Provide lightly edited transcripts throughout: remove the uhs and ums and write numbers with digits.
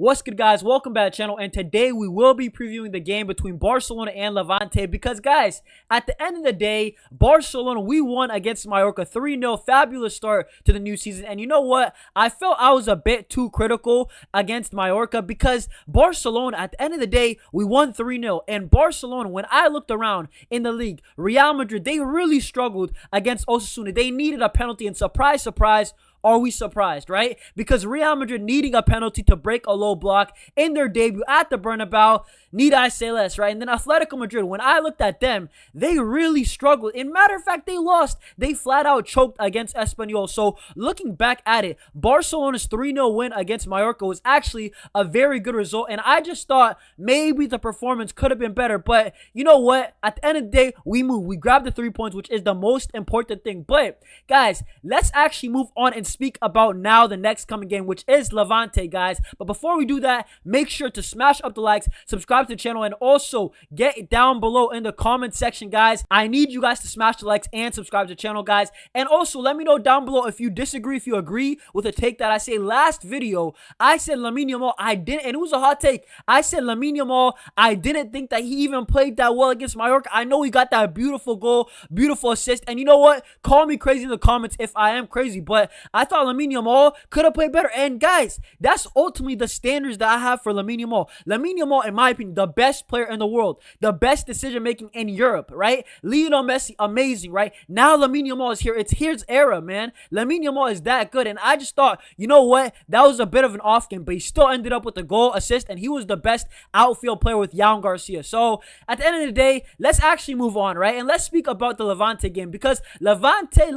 What's good, guys? Welcome back to the channel, and today we will be previewing the game between Barcelona and Levante because, guys, at the end of the day, Barcelona, we won against Mallorca 3-0. Fabulous start to the new season, and you know what? I felt I was a bit too critical against Mallorca because Barcelona, at the end of the day, we won 3-0, and Barcelona, when I looked around in the league, Real Madrid, they really struggled against Osasuna. They needed a penalty, and surprise, surprise, are we surprised, right? Because Real Madrid needing a penalty to break a low block in their debut at the Bernabeu, need I say less, right? And then Atlético Madrid, when I looked at them, they really struggled. In matter of fact, they lost. They flat out choked against Espanyol. So looking back at it, Barcelona's 3-0 win against Mallorca was actually a very good result. And I just thought maybe the performance could have been better. But you know what? At the end of the day, we moved. We grabbed the 3 points, which is the most important thing. But guys, let's actually move on and speak about now the next coming game, which is Levante, guys. But before we do that, make sure to smash up the likes, subscribe to the channel, and also get down below in the comment section, guys. I need you guys to smash the likes and subscribe to the channel, guys. And also let me know down below if you disagree, if you agree with a take that I say last video. I said Lamine Yamal, I didn't, and it was a hot take. I said Lamine Yamal, I didn't think that he even played that well against Mallorca. I know he got that beautiful goal, beautiful assist, and you know what? Call me crazy in the comments if I am crazy, but I thought Lamine Yamal could have played better. And guys, that's ultimately the standards that I have for Lamine Yamal. Lamine Yamal, in my opinion, the best player in the world, the best decision making in Europe, right? Lionel Messi, amazing, right? Now Lamine Yamal is here. It's his era, man. Lamine Yamal is that good, and I just thought, you know what? That was a bit of an off game, but he still ended up with a goal, assist, and he was the best outfield player with Jan Garcia. So at the end of the day, let's actually move on, right? And let's speak about the Levante game because Levante.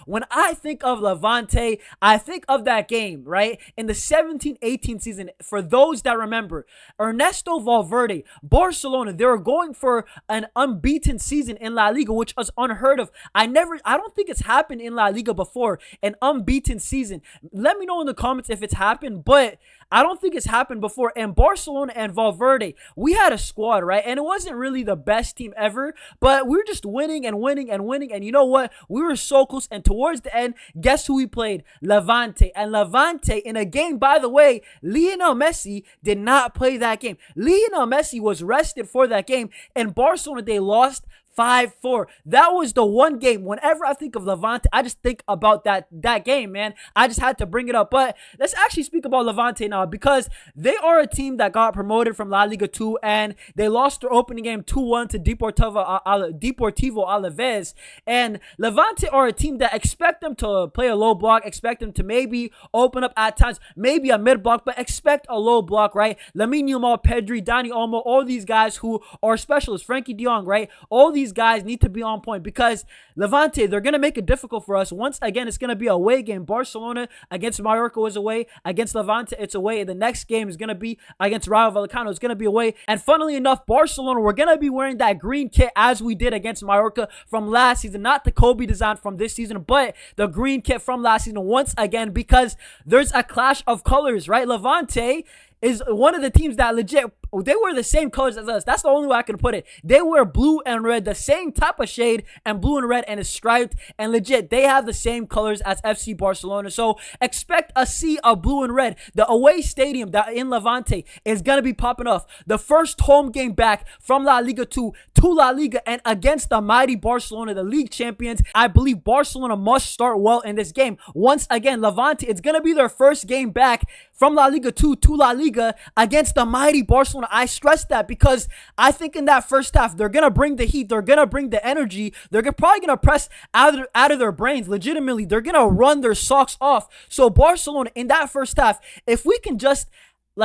When I think of Levante, I think of that game, right? In the 17-18 season, for those that remember, Ernesto Valverde, Barcelona, they were going for an unbeaten season in La Liga, which was unheard of. I don't think it's happened in La Liga before, an unbeaten season. Let me know in the comments if it's happened, but I don't think it's happened before. And Barcelona and Valverde, we had a squad, right? And it wasn't really the best team ever, but we were just winning and winning and winning. And you know what? We were so close. And towards the end, guess who we played? Levante. And Levante, in a game, by the way, Lionel Messi did not play that game. Lionel Messi was rested for that game. And Barcelona, they lost 5-4. That was the one game. Whenever I think of Levante, I just think about that game, man. I just had to bring it up. But let's actually speak about Levante now because they are a team that got promoted from La Liga 2 and they lost their opening game 2-1 to Deportivo Alavés. And Levante are a team that expect them to play a low block, expect them to maybe open up at times, maybe a mid block, but expect a low block, right? Lamine Yamal, Pedri, Dani Olmo, all these guys who are specialists, Frankie de Jong, right? All these guys need to be on point because Levante, they're going to make it difficult for us. Once again, it's going to be a away game. Barcelona against Mallorca is away. Against Levante, it's away. And the next game is going to be against Rayo Vallecano. It's going to be away. And funnily enough, Barcelona, we're going to be wearing that green kit as we did against Mallorca from last season. Not the Kobe design from this season, but the green kit from last season once again because there's a clash of colors, right? Levante is one of the teams that legit, they wear the same colors as us. That's the only way I can put it. They wear blue and red, the same type of shade, and blue and red, and it's striped. And legit, they have the same colors as FC Barcelona. So expect a sea of blue and red. The away stadium that in Levante is going to be popping off. The first home game back from La Liga 2 to La Liga and against the mighty Barcelona, the league champions. I believe Barcelona must start well in this game. Once again, Levante, it's going to be their first game back from La Liga 2 to La Liga against the mighty Barcelona. I stress that because I think in that first half, they're going to bring the heat. They're going to bring the energy. They're probably going to press out of their brains. Legitimately, they're going to run their socks off. So Barcelona, in that first half, if we can just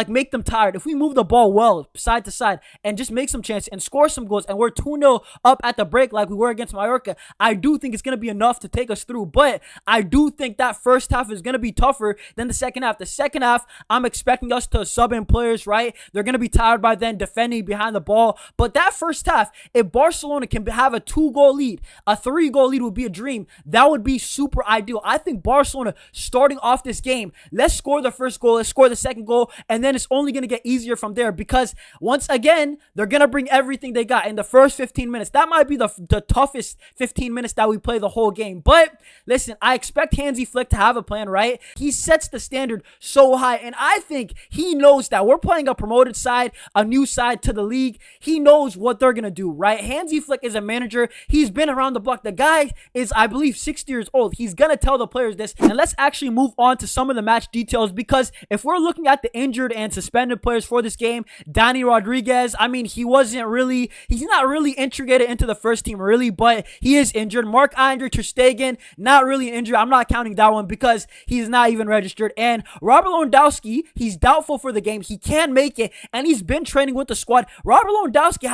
make them tired, if we move the ball well side to side and just make some chances and score some goals and we're 2-0 up at the break like we were against Mallorca, I do think it's going to be enough to take us through. But I do think that first half is going to be tougher than the second half. The second half, I'm expecting us to sub in players, right? They're going to be tired by then defending behind the ball. But that first half, if Barcelona can have a 2-goal lead, a 3-goal lead would be a dream. That would be super ideal. I think Barcelona starting off this game, let's score the first goal, let's score the second goal, and then it's only going to get easier from there because once again, they're going to bring everything they got in the first 15 minutes. That might be the toughest 15 minutes that we play the whole game. But listen, I expect Hansi Flick to have a plan, right? He sets the standard so high, and I think he knows that we're playing a promoted side, a new side to the league. He knows what they're going to do, right? Hansi Flick is a manager. He's been around the block. The guy is, I believe, 60 years old. He's going to tell the players this. And let's actually move on to some of the match details because if we're looking at the injured and suspended players for this game, Danny Rodriguez, I mean, he's not really integrated into the first team really, but he is injured. Marc-Andre ter Stegen, not really injured. I'm not counting that one because he's not even registered. And Robert Lewandowski, he's doubtful for the game. He can make it, and he's been training with the squad. Robert Lewandowski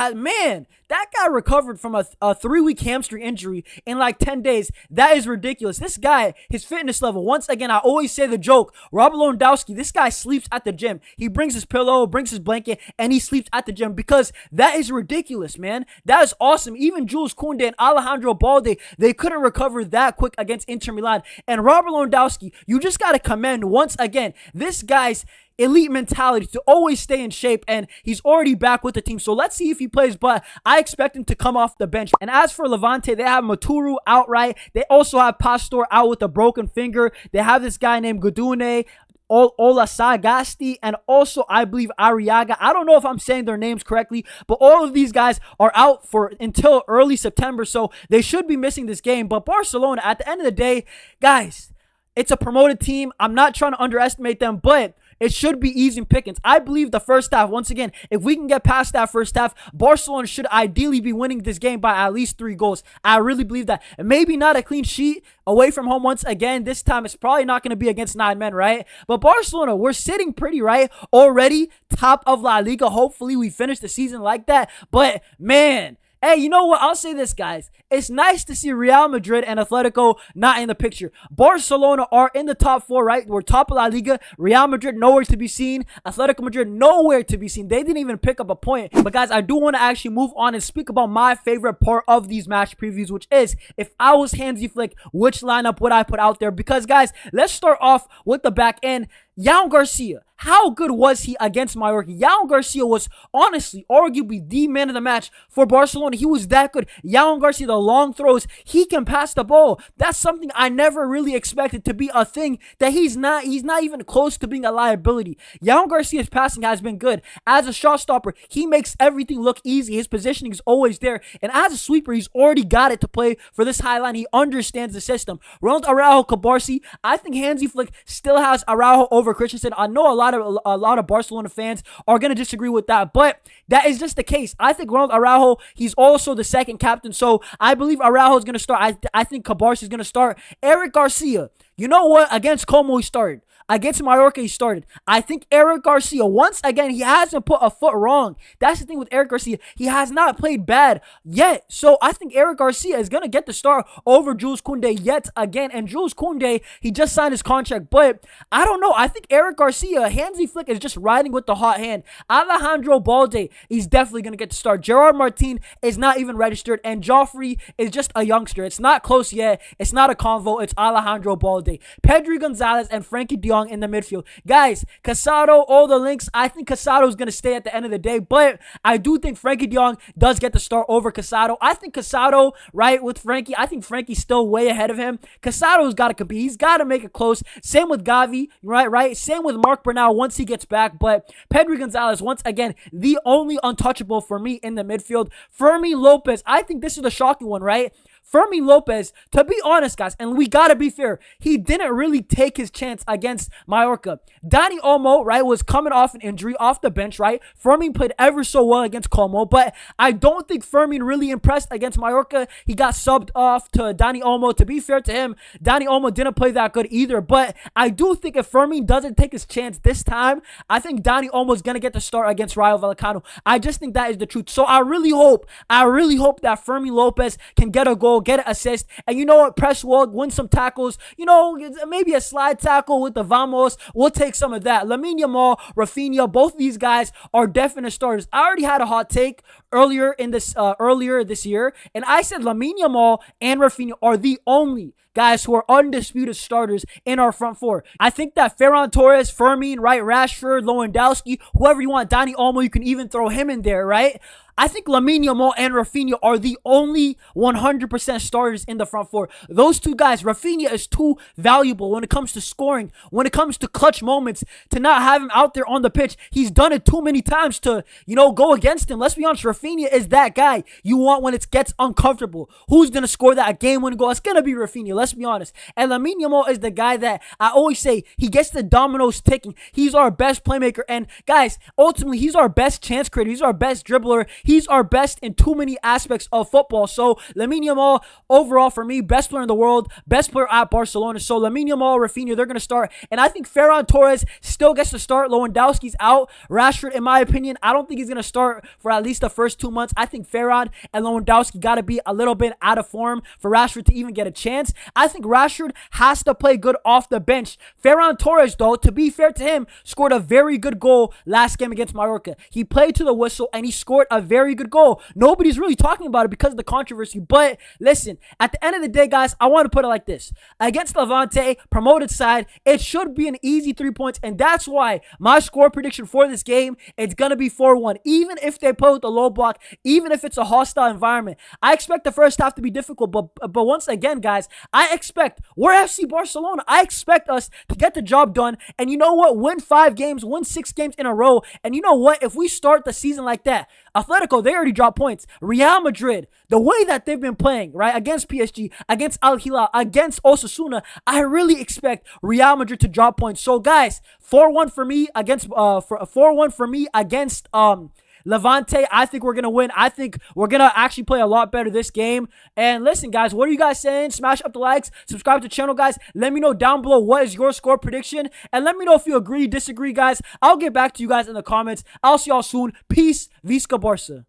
that guy recovered from a 3-week hamstring injury in like 10 days. That is ridiculous. This guy, his fitness level, once again, I always say the joke, Robert Lewandowski, this guy sleeps at the gym. He brings his pillow, brings his blanket, and he sleeps at the gym because that is ridiculous, man. That is awesome. Even Jules Koundé and Alejandro Balde, they couldn't recover that quick against Inter Milan. And Robert Lewandowski, you just got to commend once again this guy's elite mentality to always stay in shape, and he's already back with the team. So let's see if he plays, but I expect him to come off the bench. And as for Levante, they have Maturu outright. They also have Pastor out with a broken finger. They have this guy named Godune, Ola Sagasti, and also I believe Arriaga. I don't know if I'm saying their names correctly, but all of these guys are out for until early September, so they should be missing this game. But Barcelona, at the end of the day, guys, it's a promoted team. I'm not trying to underestimate them, but it should be easy pickings. I believe the first half, once again, if we can get past that first half, Barcelona should ideally be winning this game by at least 3 goals. I really believe that. And maybe not a clean sheet away from home once again. This time, it's probably not going to be against 9 men, right? But Barcelona, we're sitting pretty, right? Already top of La Liga. Hopefully, we finish the season like that. But, man, hey, you know what? I'll say this, guys. It's nice to see Real Madrid and Atletico not in the picture. Barcelona are in the top 4, right? We're top of La Liga. Real Madrid nowhere to be seen. Atletico Madrid nowhere to be seen. They didn't even pick up a point. But, guys, I do want to actually move on and speak about my favorite part of these match previews, which is if I was Hansi Flick, which lineup would I put out there? Because, guys, let's start off with the back end. Yael Garcia, how good was he against Mallorca? Yael Garcia was honestly, arguably the man of the match for Barcelona. He was that good. Yael Garcia, the long throws, he can pass the ball. That's something I never really expected to be a thing that he's not even close to being a liability. Yael Garcia's passing has been good. As a shot stopper, he makes everything look easy. His positioning is always there. And as a sweeper, he's already got it to play for this high line. He understands the system. Ronald Araujo, Cabarsi, I think Hansi Flick still has Araujo over Christensen. I know a lot of Barcelona fans are going to disagree with that, but that is just the case. I think Ronald Araujo, he's also the second captain, so I believe Araujo is going to start. I think Cabarsi is going to start. Eric Garcia, you know what? Against Como, he started. Against Mallorca, he started. I think Eric Garcia, once again, he hasn't put a foot wrong. That's the thing with Eric Garcia. He has not played bad yet. So I think Eric Garcia is going to get the start over Jules Koundé yet again. And Jules Koundé, he just signed his contract. But I don't know. I think Eric Garcia, Hansi Flick is just riding with the hot hand. Alejandro Balde, he's definitely going to get the start. Gerard Martin is not even registered. And Joffrey is just a youngster. It's not close yet. It's not a convo. It's Alejandro Balde. Pedri Gonzalez and Frankie de Jong in the midfield. Guys, Casado, all the links. I think Casado is going to stay at the end of the day, but I do think Frankie de Jong does get the start over Casado. I think Casado, right, with Frankie, I think Frankie's still way ahead of him. Casado's got to compete. He's got to make it close. Same with Gavi, right? Same with Marc Bernal once he gets back, but Pedri Gonzalez, once again, the only untouchable for me in the midfield. Fermin Lopez, I think this is the shocking one, right? Fermin Lopez, to be honest, guys, and we got to be fair, he didn't really take his chance against Mallorca. Dani Olmo, right, was coming off an injury off the bench, right? Fermin played ever so well against Como, but I don't think Fermin really impressed against Mallorca. He got subbed off to Dani Olmo. To be fair to him, Dani Olmo didn't play that good either, but I do think if Fermin doesn't take his chance this time, I think Dani Olmo is going to get the start against Rayo Vallecano. I just think that is the truth. So I really hope that Fermin Lopez can get a goal, get an assist, and you know what, press well, win some tackles, you know, maybe a slide tackle with the Vamos, we'll take some of that. Lamine Yamal, Raphinha, both these guys are definite starters. I already had a hot take earlier this year, and I said Lamine Yamal and Raphinha are the only guys who are undisputed starters in our front four. I think that Ferran Torres, Fermin, right, Rashford, Lewandowski, whoever you want, Dani Olmo, you can even throw him in there, right? I think Lamine Yamal and Raphinha are the only 100% starters in the front four. Those two guys, Raphinha is too valuable when it comes to scoring, when it comes to clutch moments, to not have him out there on the pitch. He's done it too many times to, go against him. Let's be honest, Raphinha is that guy you want when it gets uncomfortable. Who's going to score that game-winning goal? It's going to be Raphinha, let's be honest. And Lamine Yamal is the guy that I always say, he gets the dominoes ticking. He's our best playmaker. And guys, ultimately, he's our best chance creator. He's our best dribbler. He's our best in too many aspects of football. So Lamine Yamal, overall for me, best player in the world, best player at Barcelona. So Lamine Yamal, Raphinha, they're going to start. And I think Ferran Torres still gets to start. Lewandowski's out. Rashford, in my opinion, I don't think he's going to start for at least the first 2 months. I think Ferran and Lewandowski got to be a little bit out of form for Rashford to even get a chance. I think Rashford has to play good off the bench. Ferran Torres, though, to be fair to him, scored a very good goal last game against Mallorca. He played to the whistle and he scored a very good goal. Nobody's really talking about it because of the controversy. But listen, at the end of the day, guys, I want to put it like this. Against Levante, promoted side, it should be an easy 3 points. And that's why my score prediction for this game, it's going to be 4-1. Even if they play with the low block, even if it's a hostile environment. I expect the first half to be difficult. But once again, guys, we're FC Barcelona. I expect us to get the job done. And you know what? Win 5 games, win 6 games in a row. And you know what? If we start the season like that, Atlético, they already dropped points. Real Madrid, the way that they've been playing, right, against PSG, against Al Hilal, against Osasuna, I really expect Real Madrid to drop points. So, guys, 4-1 for me against 4-1 for me against Levante. I think we're going to win. I think we're going to actually play a lot better this game. And listen, guys, what are you guys saying? Smash up the likes. Subscribe to the channel, guys. Let me know down below what is your score prediction. And let me know if you agree, disagree, guys. I'll get back to you guys in the comments. I'll see y'all soon. Peace. Visca Barça.